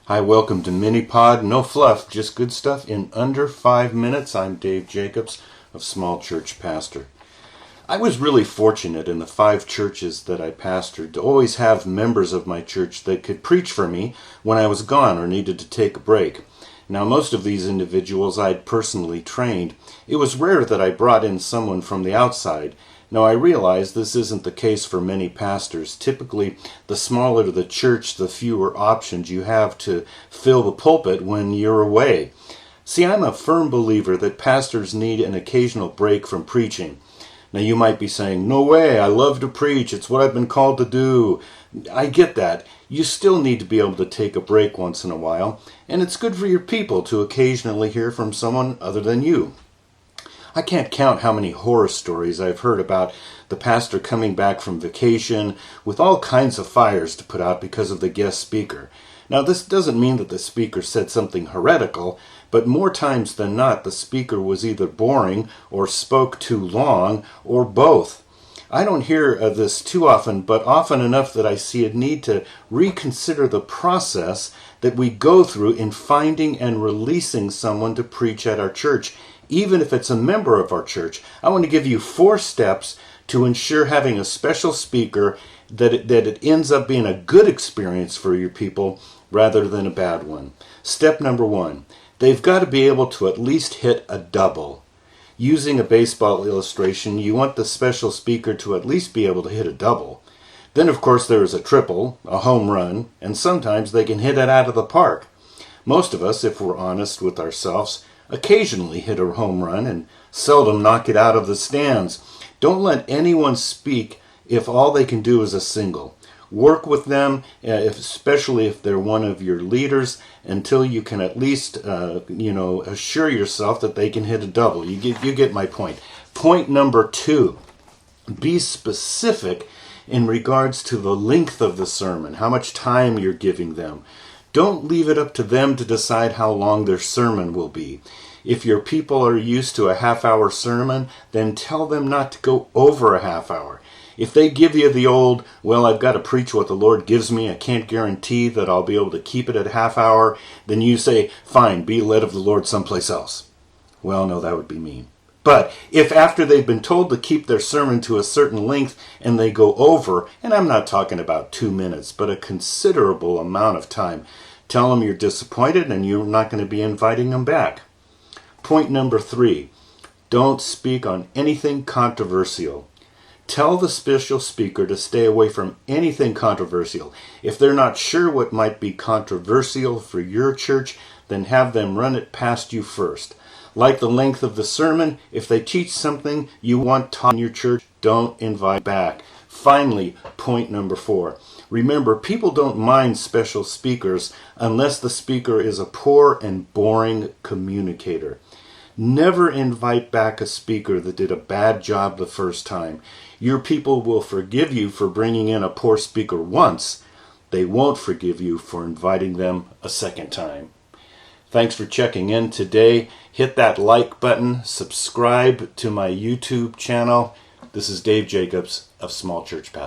Hi, welcome to Mini-Pod. No fluff, just good stuff in under 5 minutes. I'm Dave Jacobs of Small Church Pastor. I was really fortunate in the 5 churches that I pastored to always have members of my church that could preach for me when I was gone or needed to take a break. Now, most of these individuals I'd personally trained. It was rare that I brought in someone from the outside. Now, I realize this isn't the case for many pastors. Typically, the smaller the church, the fewer options you have to fill the pulpit when you're away. See, I'm a firm believer that pastors need an occasional break from preaching. Now, you might be saying, "No way, I love to preach. It's what I've been called to do." I get that. You still need to be able to take a break once in a while, and it's good for your people to occasionally hear from someone other than you. I can't count how many horror stories I've heard about the pastor coming back from vacation with all kinds of fires to put out because of the guest speaker. Now, this doesn't mean that the speaker said something heretical, but more times than not, the speaker was either boring or spoke too long or both. I don't hear of this too often, but often enough that I see a need to reconsider the process that we go through in finding and releasing someone to preach at our church, even if it's a member of our church. I want to give you 4 steps to ensure having a special speaker that it ends up being a good experience for your people rather than a bad one. Step number 1, they've got to be able to at least hit a double. Using a baseball illustration, you want the special speaker to at least be able to hit a double. Then, of course, there is a triple, a home run, and sometimes they can hit it out of the park. Most of us, if we're honest with ourselves, occasionally hit a home run and seldom knock it out of the stands. Don't let anyone speak if all they can do is a single. Work with them, especially if they're one of your leaders, until you can at least, assure yourself that they can hit a double. You get my point. Point number 2, be specific in regards to the length of the sermon, how much time you're giving them. Don't leave it up to them to decide how long their sermon will be. If your people are used to a half-hour sermon, then tell them not to go over a half hour. If they give you the old, "Well, I've got to preach what the Lord gives me, I can't guarantee that I'll be able to keep it at a half hour," then you say, "Fine, be led of the Lord someplace else." Well, no, that would be mean. But if after they've been told to keep their sermon to a certain length and they go over, and I'm not talking about 2 minutes, but a considerable amount of time, tell them you're disappointed and you're not going to be inviting them back. Point number 3, don't speak on anything controversial. Tell the special speaker to stay away from anything controversial. If they're not sure what might be controversial for your church, then have them run it past you first. Like the length of the sermon, if they teach something you want taught in your church, don't invite back. Finally, point number 4. Remember, people don't mind special speakers unless the speaker is a poor and boring communicator. Never invite back a speaker that did a bad job the first time. Your people will forgive you for bringing in a poor speaker once. They won't forgive you for inviting them a second time. Thanks for checking in today. Hit that like button. Subscribe to my YouTube channel. This is Dave Jacobs of Small Church Pastor.